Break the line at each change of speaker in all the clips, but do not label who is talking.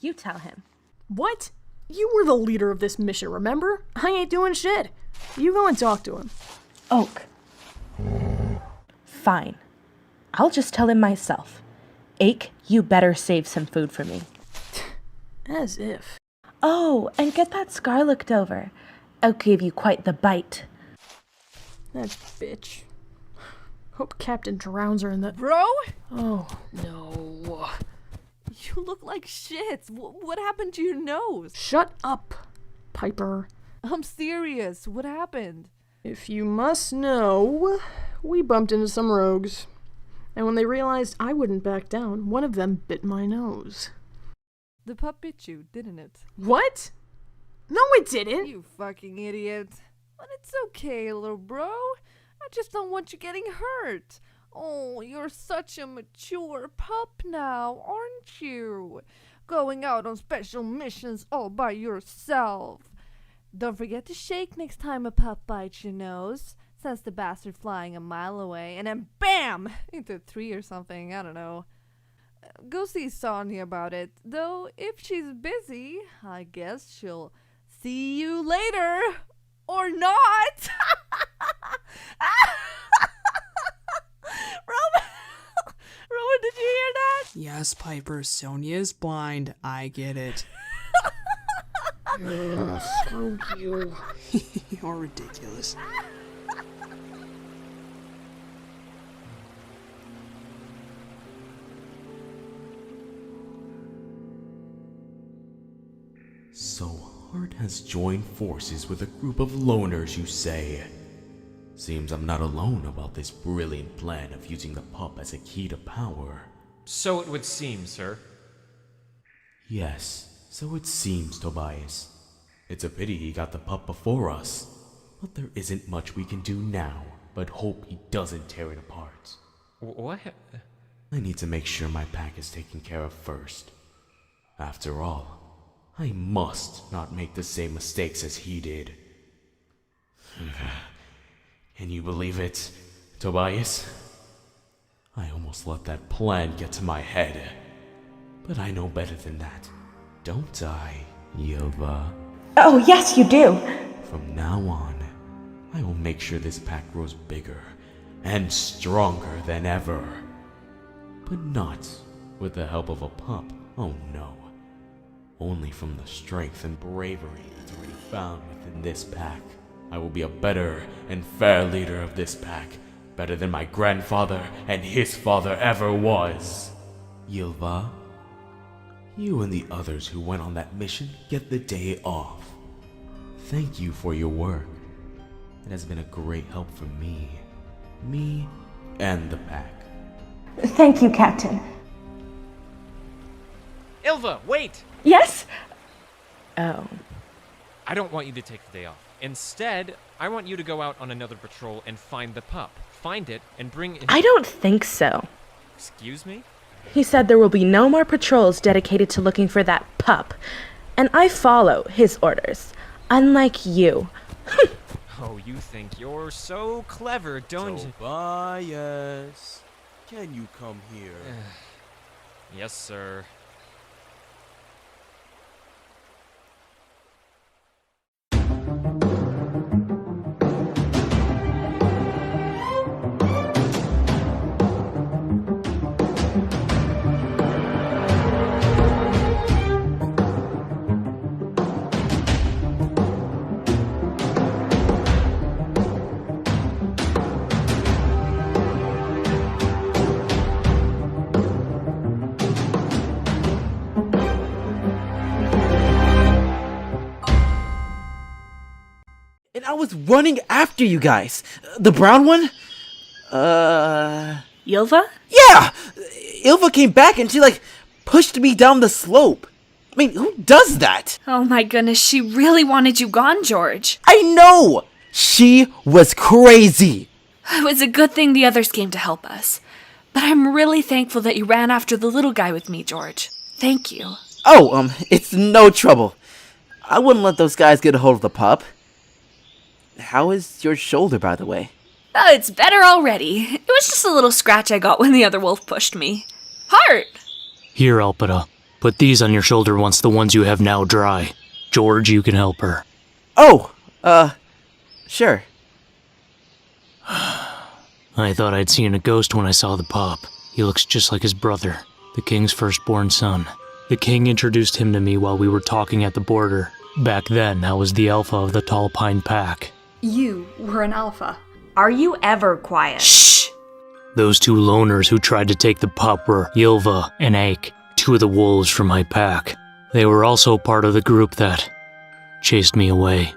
You tell him.
What? You were the leader of this mission, remember? I ain't doing shit. You go and talk to him.
Oak. Fine. I'll just tell him myself. Ake, you better save some food for me.
As if.
Oh, and get that scar looked over. I'll give you quite the bite.
That bitch. Hope Captain drowns her in the...
Bro?
Oh, no.
You look like shit. What happened to your nose?
Shut up, Piper.
I'm serious. What happened?
If you must know, we bumped into some rogues. And when they realized I wouldn't back down, one of them bit my nose.
The pup bit you, didn't it?
What? No, it didn't.
You fucking idiot. But it's okay, little bro. I just don't want you getting hurt. Oh, you're such a mature pup now, aren't you? Going out on special missions all by yourself. Don't forget to shake next time a pup bites your nose. Sends the bastard flying a mile away, and then BAM! Into a tree or something, I don't know. Go see Sonia about it. Though, if she's busy, I guess she'll see you later. Or not! Roman, did you hear that?
Yes, Piper, Sonia is blind. I get it.
Screw you.
You're ridiculous.
So Hart has joined forces with a group of loners, you say? Seems I'm not alone about this brilliant plan of using the pup as a key to power.
So it would seem, sir.
Yes, so it seems, Tobias. It's a pity he got the pup before us. But there isn't much we can do now, but hope he doesn't tear it apart.
What?
I need to make sure my pack is taken care of first. After all, I must not make the same mistakes as he did. Can you believe it, Tobias? I almost let that plan get to my head. But I know better than that, don't I, Yilva?
Oh, yes, you do.
From now on, I will make sure this pack grows bigger and stronger than ever. But not with the help of a pup, oh no. Only from the strength and bravery that's already found within this pack. I will be a better and fair leader of this pack, better than my grandfather and his father ever was. Yilva, you and the others who went on that mission get the day off. Thank you for your work. It has been a great help for me and the pack.
Thank you, Captain.
Ilva, wait!
Yes? Oh.
I don't want you to take the day off. Instead, I want you to go out on another patrol and find the pup. Find it and bring it.
I don't think so.
Excuse me?
He said there will be no more patrols dedicated to looking for that pup. And I follow his orders. Unlike you.
Oh, you think you're so clever, don't you?
Tobias, can you come here?
Yes, sir.
And I was running after you guys. The brown one?
Yilva?
Yeah! Ilva came back and she, pushed me down the slope. I mean, who does that?
Oh my goodness, she really wanted you gone, George.
I know! She was crazy!
It was a good thing the others came to help us. But I'm really thankful that you ran after the little guy with me, George. Thank you.
Oh, it's no trouble. I wouldn't let those guys get a hold of the pup. How is your shoulder, by the way?
Oh, it's better already. It was just a little scratch I got when the other wolf pushed me. Heart!
Here, Elpida. Put these on your shoulder once the ones you have now dry. George, you can help her.
Oh, sure.
I thought I'd seen a ghost when I saw the pup. He looks just like his brother, the king's firstborn son. The king introduced him to me while we were talking at the border. Back then, I was the alpha of the Tall Pine Pack.
You were an alpha. Are you ever quiet?
Shh! Those two loners who tried to take the pup were Ylva and Ake, two of the wolves from my pack. They were also part of the group that chased me away.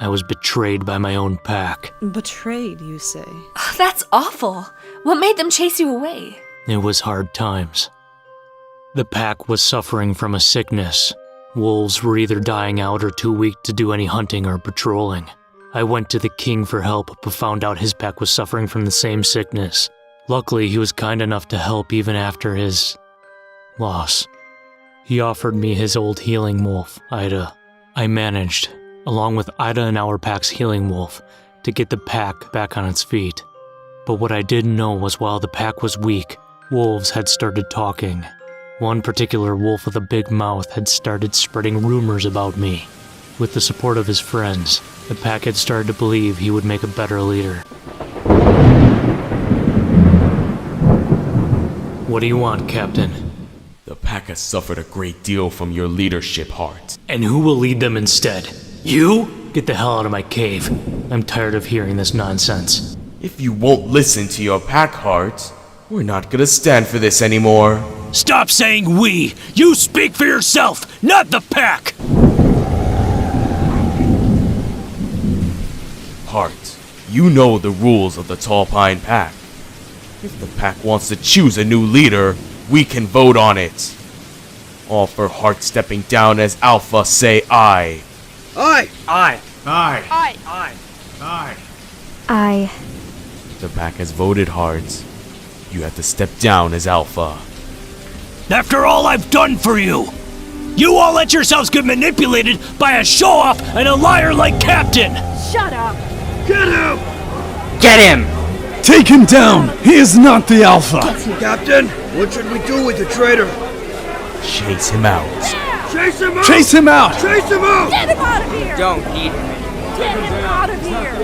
I was betrayed by my own pack.
Betrayed, you say?
Oh, that's awful. What made them chase you away?
It was hard times. The pack was suffering from a sickness. Wolves were either dying out or too weak to do any hunting or patrolling. I went to the king for help, but found out his pack was suffering from the same sickness. Luckily, he was kind enough to help even after his loss. He offered me his old healing wolf, Ida. I managed, along with Ida and our pack's healing wolf, to get the pack back on its feet. But what I didn't know was while the pack was weak, wolves had started talking. One particular wolf with a big mouth had started spreading rumors about me. With the support of his friends, the pack had started to believe he would make a better leader. What do you want, Captain?
The pack has suffered a great deal from your leadership, Hart.
And who will lead them instead? You? Get the hell out of my cave. I'm tired of hearing this nonsense.
If you won't listen to your pack, Hart, we're not gonna stand for this anymore.
Stop saying we! You speak for yourself, not the pack!
Hart, you know the rules of the Tall Pine Pack. If the pack wants to choose a new leader, we can vote on it. All for Hart stepping down as Alpha say aye.
Aye!
Aye.
Aye!
Aye. Aye.
Aye!
Aye.
The pack has voted, Hart. You have to step down as Alpha.
After all I've done for you! You all let yourselves get manipulated by a show-off and a liar like Captain!
Shut up!
Get him!
Get him!
Take him down! He is not the Alpha! Captain, what should we do with the traitor?
Chase him out.
Chase him out! Chase him out! Chase him out!
Get him out of here!
Don't eat him!
Get him out of here!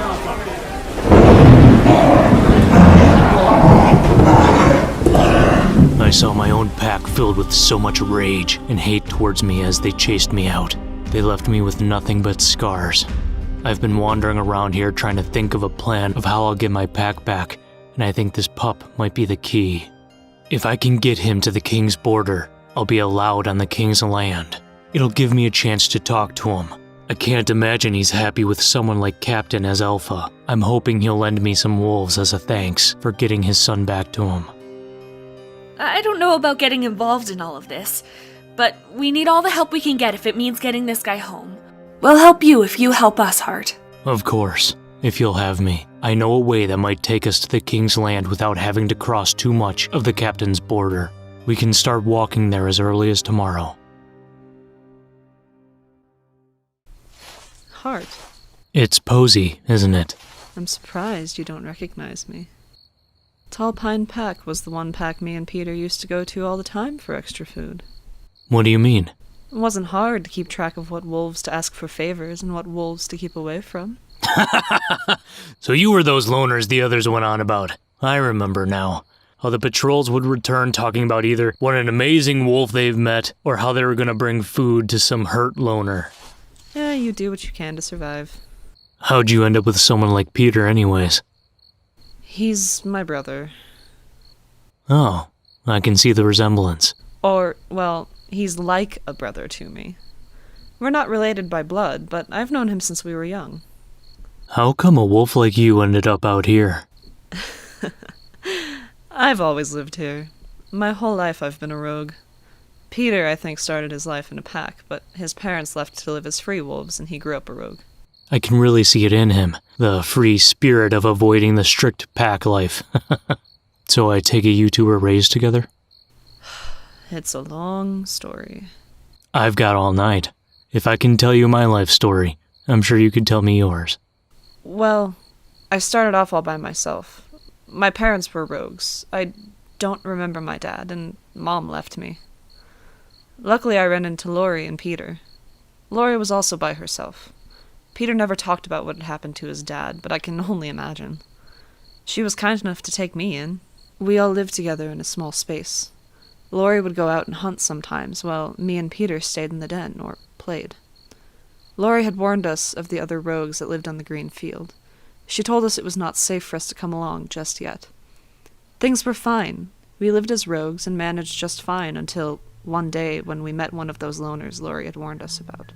I saw my own pack filled with so much rage and hate towards me as they chased me out. They left me with nothing but scars. I've been wandering around here trying to think of a plan of how I'll get my pack back, and I think this pup might be the key. If I can get him to the king's border, I'll be allowed on the king's land. It'll give me a chance to talk to him. I can't imagine he's happy with someone like Captain as Alpha. I'm hoping he'll lend me some wolves as a thanks for getting his son back to him.
I don't know about getting involved in all of this, but we need all the help we can get if it means getting this guy home. We'll help you if you help us, Hart.
Of course, if you'll have me. I know a way that might take us to the king's land without having to cross too much of the captain's border. We can start walking there as early as tomorrow.
Hart.
It's Posie, isn't it?
I'm surprised you don't recognize me. Tall Pine Pack was the one pack me and Peter used to go to all the time for extra food.
What do you mean?
It wasn't hard to keep track of what wolves to ask for favors and what wolves to keep away from.
So you were those loners the others went on about. I remember now. How the patrols would return talking about either what an amazing wolf they've met, or how they were gonna bring food to some hurt loner.
Yeah, you do what you can to survive.
How'd you end up with someone like Peter anyways?
He's my brother.
Oh, I can see the resemblance.
Or, well, he's like a brother to me. We're not related by blood, but I've known him since we were young.
How come a wolf like you ended up out here?
I've always lived here. My whole life I've been a rogue. Peter, I think, started his life in a pack, but his parents left to live as free wolves, and he grew up a rogue.
I can really see it in him, the free spirit of avoiding the strict pack life. So I take it you two were raised together?
It's a long story.
I've got all night. If I can tell you my life story, I'm sure you could tell me yours.
Well, I started off all by myself. My parents were rogues. I don't remember my dad, and Mom left me. Luckily, I ran into Lori and Peter. Lori was also by herself. Peter never talked about what had happened to his dad, but I can only imagine. She was kind enough to take me in. We all lived together in a small space. Lori would go out and hunt sometimes, while me and Peter stayed in the den, or played. Lori had warned us of the other rogues that lived on the green field. She told us it was not safe for us to come along just yet. Things were fine. We lived as rogues and managed just fine until one day when we met one of those loners Lori had warned us about.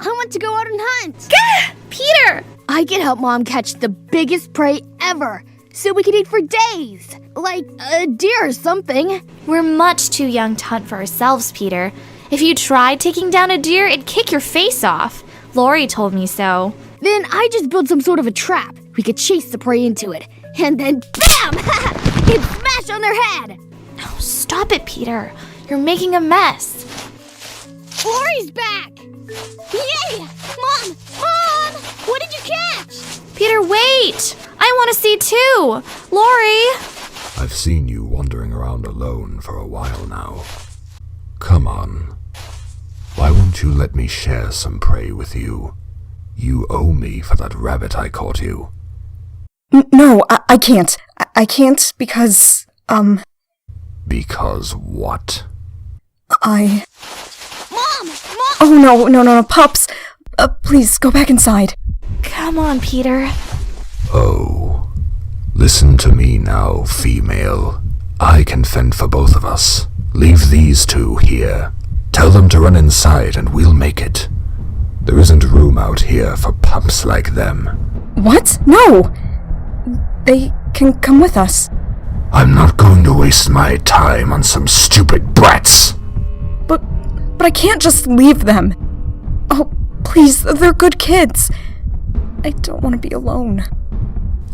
I want to go out and hunt! Gah! Peter! I can help Mom catch the biggest prey ever, so we can eat for days! Like a deer or something.
We're much too young to hunt for ourselves, Peter. If you tried taking down a deer, it'd kick your face off. Lori told me so.
Then I just built some sort of a trap. We could chase the prey into it, and then BAM! It'd smash on their head!
Oh, stop it, Peter. You're making a mess.
Lori's back! Yay! Mom! Mom! What did you catch?
Peter, wait! I want to see too! Lori!
I've seen you wandering around alone for a while now. Come on. Why won't you let me share some prey with you? You owe me for that rabbit I caught you.
No, I can't. I can't because,
Because what?
Mom!
Oh, no, pups! Please, go back inside.
Come on, Peter.
Oh. Listen to me now, female. I can fend for both of us. Leave these two here. Tell them to run inside and we'll make it. There isn't room out here for pups like them.
What? No! They can come with us.
I'm not going to waste my time on some stupid brats.
But I can't just leave them. Oh, please, they're good kids. I don't want to be alone.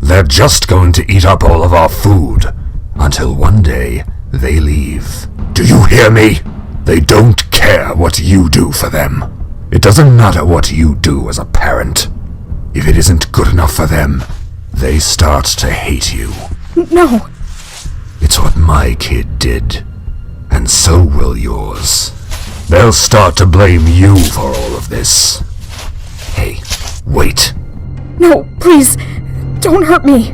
They're just going to eat up all of our food, until one day they leave. Do you hear me? They don't care what you do for them. It doesn't matter what you do as a parent. If it isn't good enough for them, they start to hate you.
No.
It's what my kid did, and so will yours. They'll start to blame you for all of this. Hey, wait.
No, please, don't hurt me.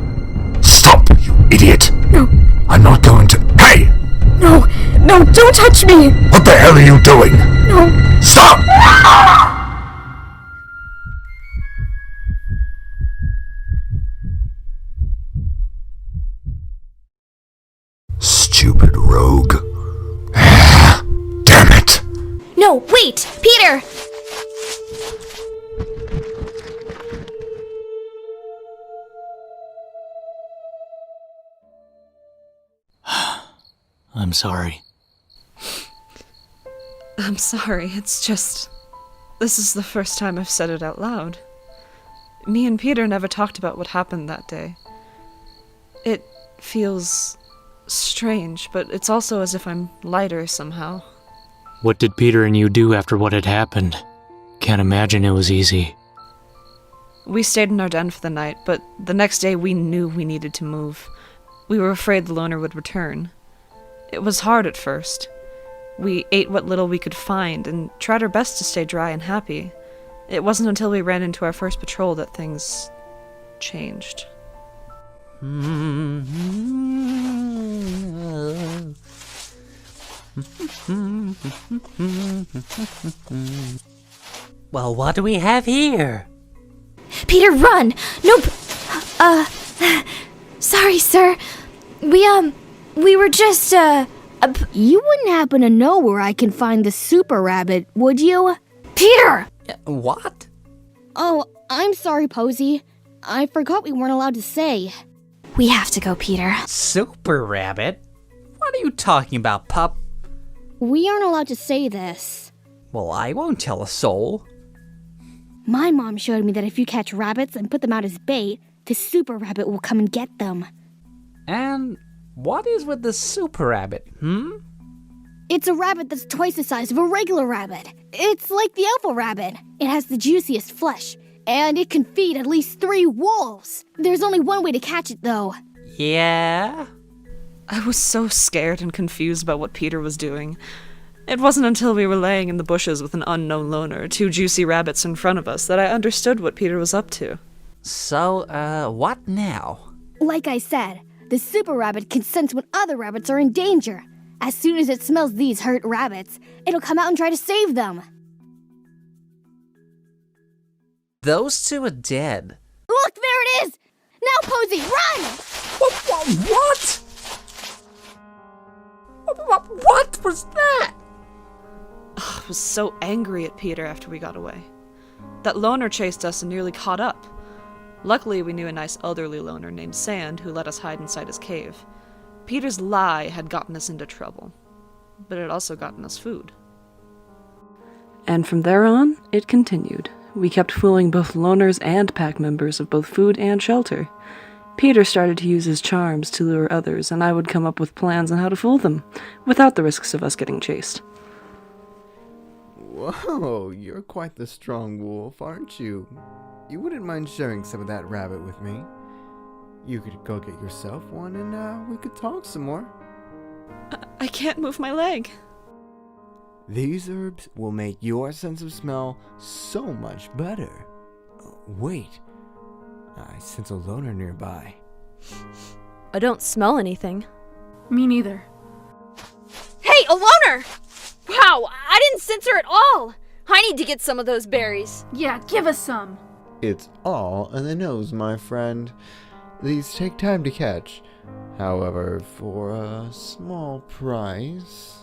Stop, you idiot!
No.
I'm not going to... Hey!
No, don't touch me!
What the hell are you doing?
No.
Stop! Stupid rogue. Damn it!
No, wait! Peter!
I'm sorry.
I'm sorry, it's just... This is the first time I've said it out loud. Me and Peter never talked about what happened that day. It feels strange, but it's also as if I'm lighter somehow.
What did Peter and you do after what had happened? Can't imagine it was easy.
We stayed in our den for the night, but the next day we knew we needed to move. We were afraid the loner would return. It was hard at first. We ate what little we could find and tried our best to stay dry and happy. It wasn't until we ran into our first patrol that things changed.
Well, what do we have here?
Peter, run! Nope! Sorry, sir. We were just,
You wouldn't happen to know where I can find the super rabbit, would you?
Peter!
What?
Oh, I'm sorry, Posie. I forgot we weren't allowed to say.
We have to go, Peter.
Super rabbit? What are you talking about, pup?
We aren't allowed to say this.
Well, I won't tell a soul.
My mom showed me that if you catch rabbits and put them out as bait, the super rabbit will come and get them.
And what is with the super rabbit,
It's a rabbit that's twice the size of a regular rabbit. It's like the alpha rabbit. It has the juiciest flesh, and it can feed at least 3 wolves. There's only one way to catch it, though.
Yeah?
I was so scared and confused about what Peter was doing. It wasn't until we were laying in the bushes with an unknown loner, 2 juicy rabbits in front of us, that I understood what Peter was up to.
So, what now?
Like I said, the super rabbit can sense when other rabbits are in danger. As soon as it smells these hurt rabbits, it'll come out and try to save them.
Those 2 are dead.
Look, there it is! Now, Posie, run!
What? What was that?
I was so angry at Peter after we got away. That loner chased us and nearly caught up. Luckily, we knew a nice elderly loner named Sand who let us hide inside his cave. Peter's lie had gotten us into trouble, but it had also gotten us food. And from there on, it continued. We kept fooling both loners and pack members of both food and shelter. Peter started to use his charms to lure others, and I would come up with plans on how to fool them, without the risks of us getting chased.
Whoa, you're quite the strong wolf, aren't you? You wouldn't mind sharing some of that rabbit with me? You could go get yourself one and we could talk some more.
I can't move my leg.
These herbs will make your sense of smell so much better. Wait, I sense a loner nearby.
I don't smell anything.
Me neither.
Hey, a loner! Wow, I didn't sense her at all! I need to get some of those berries.
Yeah, give us some.
It's all in the nose, my friend. These take time to catch. However, for a small price...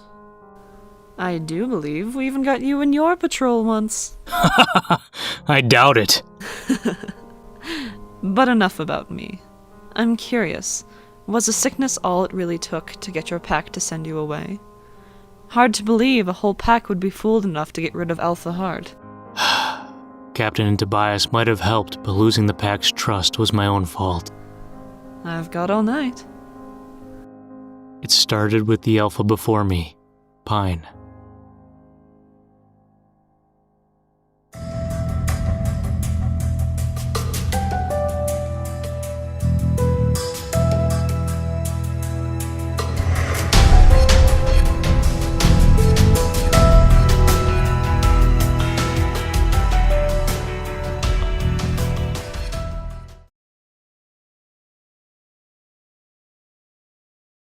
I do believe we even got you in your patrol once.
I doubt it.
But enough about me. I'm curious, was the sickness all it really took to get your pack to send you away? Hard to believe a whole pack would be fooled enough to get rid of Alpha Hard.
Captain and Tobias might have helped, but losing the pack's trust was my own fault.
I've got all night.
It started with the Alpha before me, Pine.